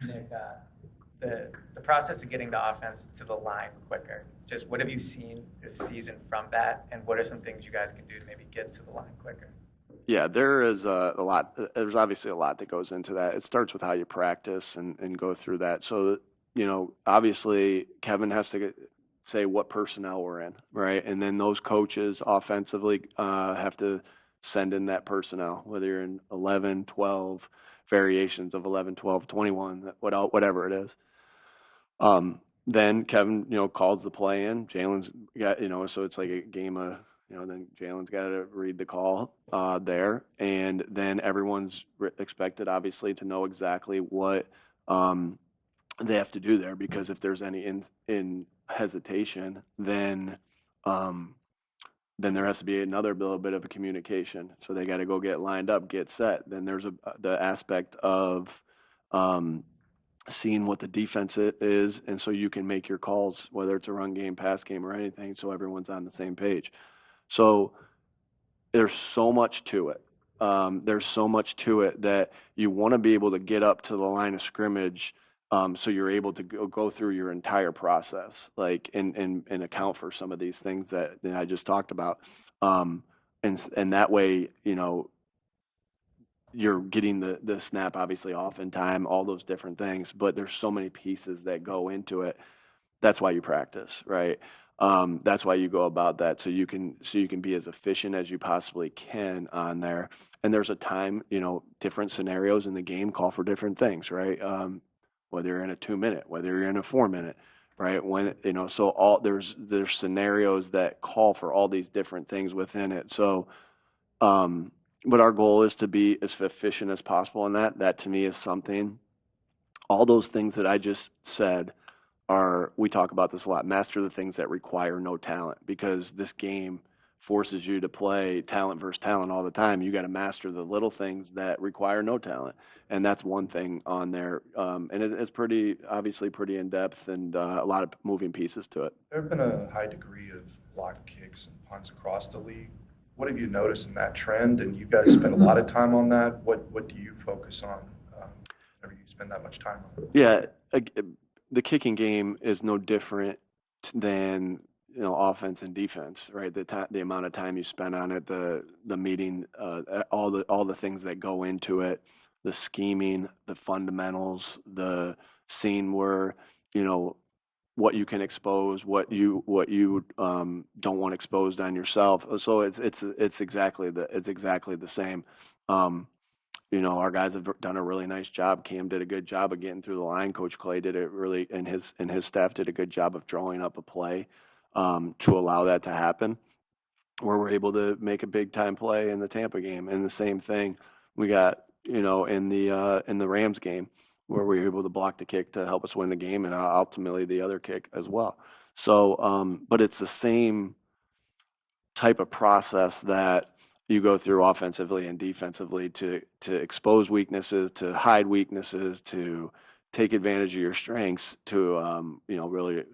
Nick, the process of getting the offense to the line quicker. Just what have you seen this season from that, and what are some things you guys can do to maybe get to the line quicker? Yeah, there is a lot. There's obviously a lot that goes into that. It starts with how you practice and go through that. So, obviously Kevin has to say what personnel we're in, right? And then those coaches offensively have to send in that personnel, whether you're in 11, 12, variations of 11, 12, 21, whatever it is. Then Kevin, calls the play in. Jalen's got, so it's like a game of, then Jalen's got to read the call there, and then everyone's expected, obviously, to know exactly what they have to do there because if there's any in hesitation, um, then there has to be another little bit of a communication. So they got to go get lined up, get set. Then there's the aspect of um, seeing what the defense is, and so you can make your calls, whether it's a run game, pass game, or anything, so everyone's on the same page. So there's so much to it. There's so much to it that you want to be able to get up to the line of scrimmage, so you're able to go through your entire process, like and account for some of these things that I just talked about, um, and that way, you're getting the snap obviously off in time, all those different things, but there's so many pieces that go into it. That's why you practice, right? That's why you go about that so you can be as efficient as you possibly can on there. And there's a time, different scenarios in the game call for different things, right? Whether you're in a 2 minute, whether you're in a 4 minute, right? When so all there's scenarios that call for all these different things within it. So, but our goal is to be as efficient as possible in that. That to me is something. All those things that I just said we talk about this a lot, master the things that require no talent because this game forces you to play talent versus talent all the time. You got to master the little things that require no talent. And that's one thing on there. And it's pretty, obviously pretty in depth and a lot of moving pieces to it. There have been a high degree of blocked kicks and punts across the league. What have you noticed in that trend? And you guys spend a lot of time on that. What do you focus on whenever you spend that much time on it? Yeah, the kicking game is no different than offense and defense, right? The amount of time you spend on it, the meeting, all the things that go into it, the scheming, the fundamentals, the seeing where you know what you can expose, what you don't want exposed on yourself. So it's exactly the same. Um, our guys have done a really nice job. Cam did a good job of getting through the line. Coach Clay did it really, and his staff did a good job of drawing up a play to allow that to happen, where we're able to make a big time play in the Tampa game. And the same thing we got, in the Rams game, where we were able to block the kick to help us win the game, and ultimately the other kick as well. So, but it's the same type of process that you go through offensively and defensively to expose weaknesses, to hide weaknesses, to take advantage of your strengths, to really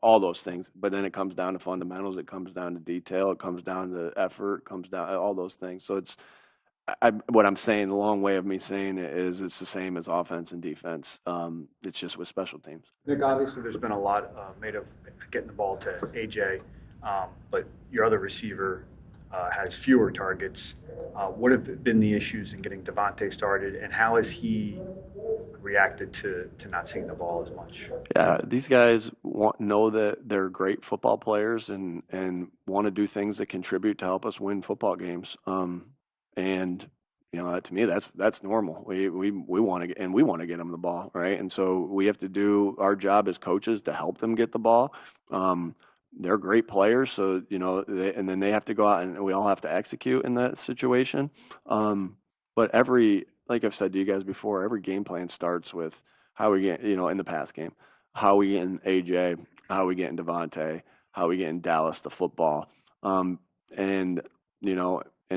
all those things. But then it comes down to fundamentals. It comes down to detail. It comes down to effort. It comes down to all those things. So what I'm saying. The long way of me saying it is it's the same as offense and defense. It's just with special teams. Nick, obviously there's been a lot made of getting the ball to AJ, but your other receiver has fewer targets. What have been the issues in getting Devontae started, and how has he reacted to not seeing the ball as much? Yeah, these guys know that they're great football players and want to do things that contribute to help us win football games. And to me, that's normal. We want to, and we want to get them the ball, right? And so we have to do our job as coaches to help them get the ball. They're great players, so and then they have to go out and we all have to execute in that situation. But like I've said to you guys before, every game plan starts with how we get, in the pass game, how we getting AJ, how we getting Devontae, how we getting Dallas the football, and and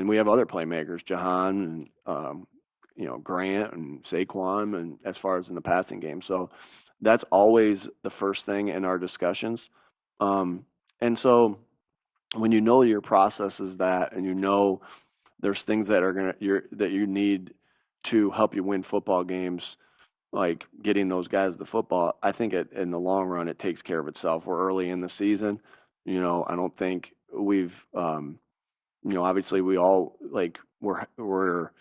we have other playmakers, Jahan and Grant and Saquon, and as far as in the passing game, so that's always the first thing in our discussions. And so when your process is that, and there's things that are that you need to help you win football games, like getting those guys the football, I think in the long run, it takes care of itself. We're early in the season. I don't think we've, obviously we all like we're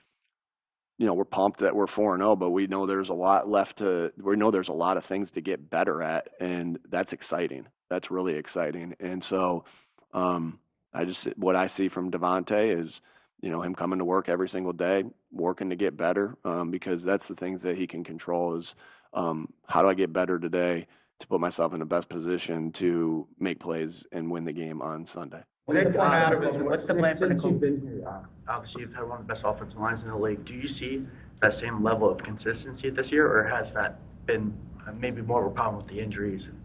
pumped that we're 4-0, but we know there's a lot left we know there's a lot of things to get better at, and that's exciting. That's really exciting. And so, what I see from Devontae is, him coming to work every single day, working to get better, because that's the things that he can control is, how do I get better today to put myself in the best position to make plays and win the game on Sunday. What's the plan for Since Nicole? you've been here, obviously you've had one of the best offensive lines in the league. Do you see that same level of consistency this year, or has that been maybe more of a problem with the injuries and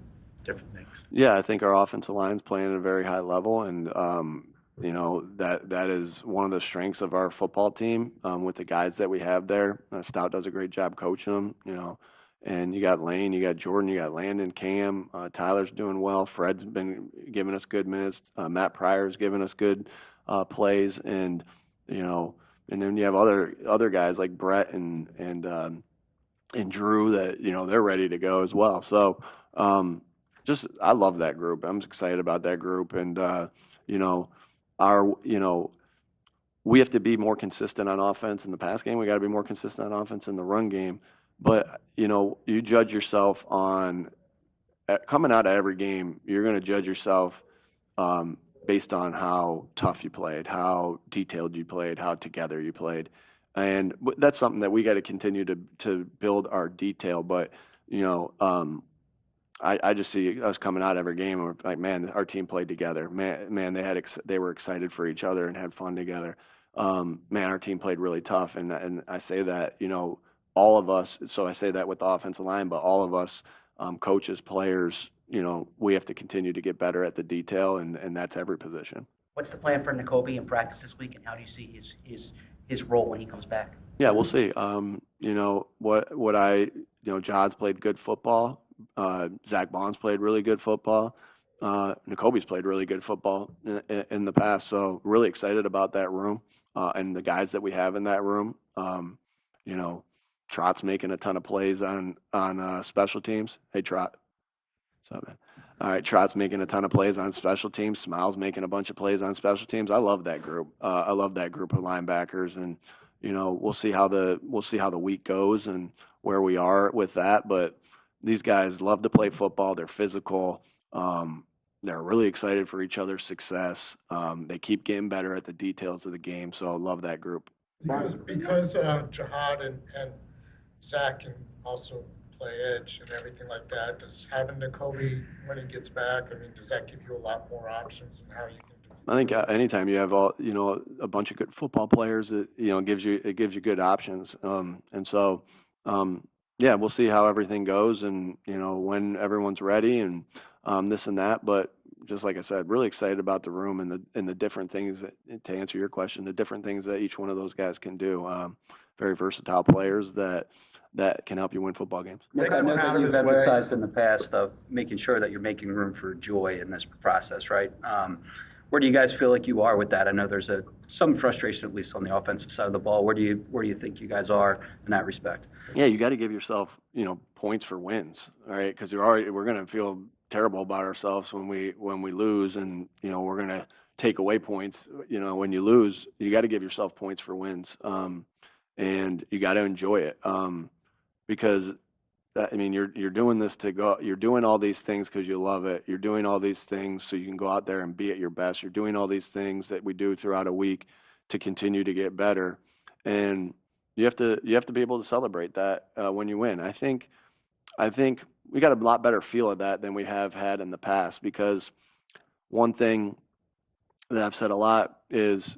different things? Yeah, I think our offensive line's playing at a very high level, and that is one of the strengths of our football team with the guys that we have there. Stout does a great job coaching them, and you got Lane, you got Jordan, you got Landon, Cam, Tyler's doing well. Fred's been giving us good minutes. Matt Pryor's giving us good plays, and and then you have other guys like Brett and Drew that they're ready to go as well. So I love that group. I'm excited about that group, and we have to be more consistent on offense in the pass game. We got to be more consistent on offense in the run game. But you judge yourself on coming out of every game. You're going to judge yourself based on how tough you played, how detailed you played, how together you played, and that's something that we got to continue to build our detail. But I just see us coming out every game and we're like, man, our team played together. Man, they were excited for each other and had fun together. Man, our team played really tough, and I say that all of us. So I say that with the offensive line, but all of us, coaches, players, we have to continue to get better at the detail, and that's every position. What's the plan for Nakobe in practice this week, and how do you see his role when he comes back? Yeah, we'll see. Jod's played good football. Zach Bond's played really good football. Nakobe's played really good football in the past. So really excited about that room and the guys that we have in that room. Trot's making a ton of plays on special teams. Hey, Trot. What's up, man? All right, Trot's making a ton of plays on special teams. Smiles making a bunch of plays on special teams. I love that group. I love that group of linebackers, and we'll see how the week goes and where we are with that. But these guys love to play football. They're physical. They're really excited for each other's success. They keep getting better at the details of the game. So I love that group. Because Jihad and Zach can also play edge and everything like that, does having Nakobe when he gets back, does that give you a lot more options in how you can do it? I think anytime you have a bunch of good football players, it gives you good options. And so yeah, we'll see how everything goes, and when everyone's ready, and this and that. But just like I said, really excited about the room and the different things to answer your question, the different things that each one of those guys can do. Very versatile players that can help you win football games. Nick, I know that you've emphasized in the past of making sure that you're making room for joy in this process, right? Where do you guys feel like you are with that? I know there's some frustration, at least on the offensive side of the ball. Where do you think you guys are in that respect? Yeah, you got to give yourself points for wins, all right? Because we're going to feel terrible about ourselves when we lose, and we're going to take away points. When you lose, you got to give yourself points for wins, and you got to enjoy it, because you're doing this you're doing all these things because you love it. You're doing all these things so you can go out there and be at your best. You're doing all these things that we do throughout a week to continue to get better, and you have to be able to celebrate that when you win. I think we got a lot better feel of that than we have had in the past, because one thing that I've said a lot is,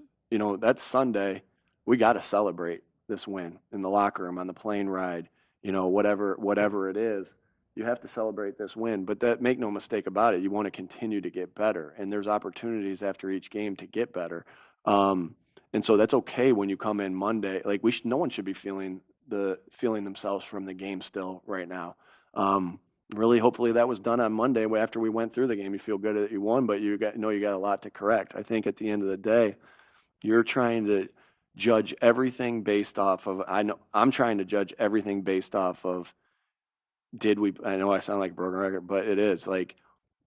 that's Sunday. We got to celebrate this win in the locker room, on the plane ride, whatever it is. You have to celebrate this win, but make no mistake about it. You want to continue to get better, and there's opportunities after each game to get better. And so that's okay when you come in Monday. Like no one should be feeling themselves from the game still right now. Really, hopefully that was done on Monday after we went through the game. You feel good that you won, but you got a lot to correct. I think at the end of the day, you're trying judge everything based off of, I'm trying to judge everything based off of, I know I sound like a broken record, but it is like,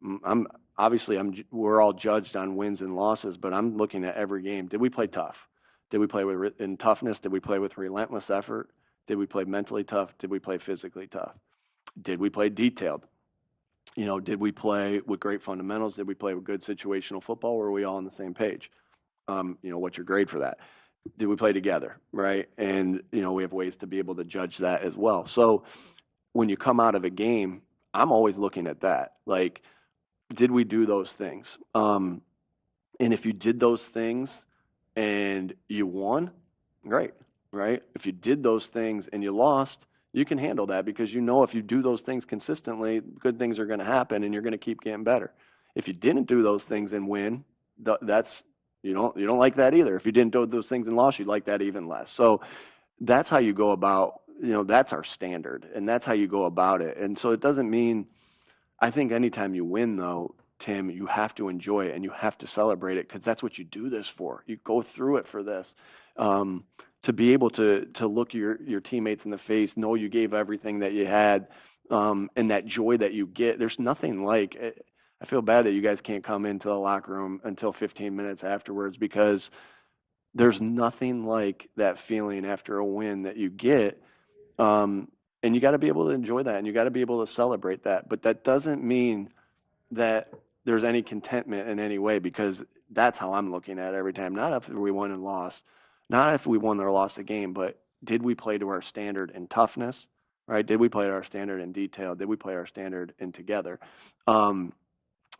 we're all judged on wins and losses, but I'm looking at every game. Did we play tough? Did we play in toughness? Did we play with relentless effort? Did we play mentally tough? Did we play physically tough? Did we play detailed? Did we play with great fundamentals? Did we play with good situational football? Were we all on the same page? What's your grade for that? Did we play together, right? And, we have ways to be able to judge that as well. So when you come out of a game, I'm always looking at that. Like, did we do those things? And if you did those things and you won, great, right? If you did those things and you lost, you can handle that because if you do those things consistently, good things are going to happen and you're going to keep getting better. If you didn't do those things and win, that's you don't like that either. If you didn't do those things and lost, you'd like that even less. So that's how you go about, that's our standard and that's how you go about it. And so it doesn't mean, I think anytime you win though, Tim, you have to enjoy it and you have to celebrate it because that's what you do this for. You go through it for this. To be able to look your teammates in the face, know you gave everything that you had, and that joy that you get. There's nothing like it. I feel bad that you guys can't come into the locker room until 15 minutes afterwards because there's nothing like that feeling after a win that you get. And you got to be able to enjoy that and you got to be able to celebrate that. But that doesn't mean that there's any contentment in any way because that's how I'm looking at it every time. Not if we won and lost, not if we won or lost the game, but did we play to our standard in toughness, right? Did we play to our standard in detail? Did we play our standard in together?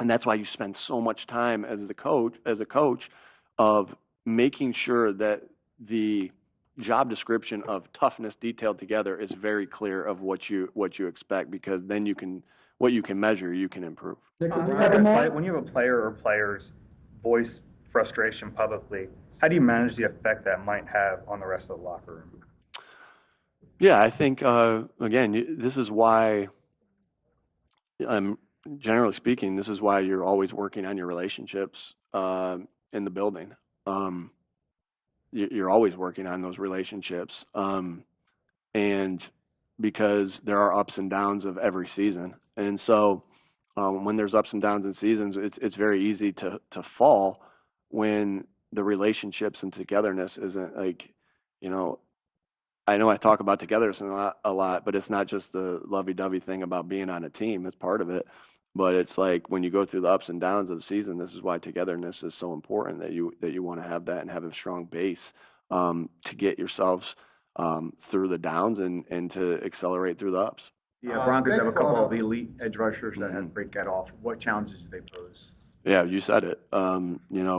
And that's why you spend so much time as a coach of making sure that the job description of toughness detailed together is very clear of what you expect because then what you can measure, you can improve. When you have a player or players voice frustration publicly, how do you manage the effect that might have on the rest of the locker room? Yeah, I think, again, this is why, generally speaking, this is why you're always working on your relationships in the building. You're always working on those relationships. And because there are ups and downs of every season. And so when there's ups and downs in seasons, it's very easy to fall when the relationships and togetherness isn't like, I know I talk about togetherness a lot, but it's not just the lovey-dovey thing about being on a team. It's part of it. But it's like when you go through the ups and downs of the season, this is why togetherness is so important that you want to have that and have a strong base to get yourselves through the downs and to accelerate through the ups. Yeah, Broncos have a couple of elite edge rushers that have great get off. What challenges do they pose? Yeah, you said it.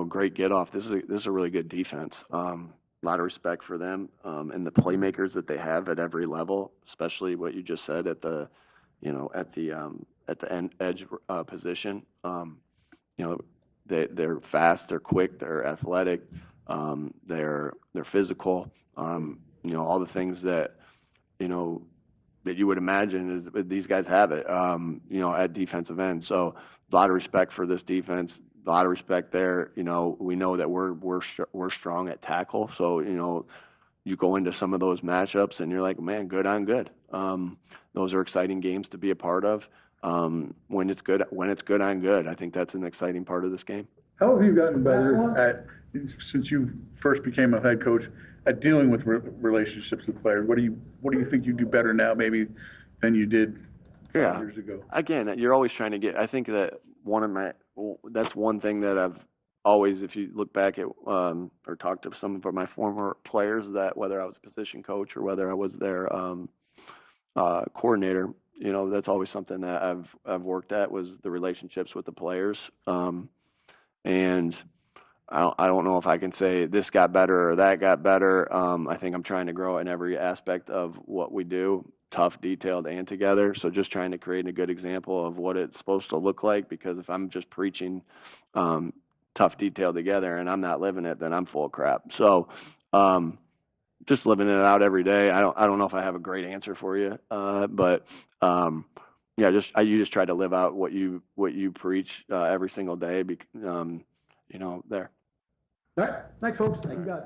Great get off. This is a really good defense. A lot of respect for them and the playmakers that they have at every level, especially what you just said at the end edge position. They're fast, they're quick, they're athletic, they're physical. All the things that that you would imagine is these guys have it. At defensive end. So a lot of respect for this defense. A lot of respect there. We know that we're strong at tackle. So you go into some of those matchups and you're like, man, good on good. Those are exciting games to be a part of. When it's good on good. I think that's an exciting part of this game. How have you gotten better since you first became a head coach at dealing with relationships with players? What do you think you do better now maybe than you did 5 years ago? Again, you're always trying to get. I think that that's one thing that I've always, if you look back at or talk to some of my former players, that whether I was a position coach or whether I was their coordinator, that's always something that I've worked at was the relationships with the players. And I don't know if I can say this got better or that got better. I think I'm trying to grow in every aspect of what we do, tough, detailed, and together. So just trying to create a good example of what it's supposed to look like, because if I'm just preaching tough, detailed, together, and I'm not living it, then I'm full of crap. So just living it out every day. I don't know if I have a great answer for you, but you just try to live out what you preach every single day. There. All right, thanks, folks. Thank you, guys.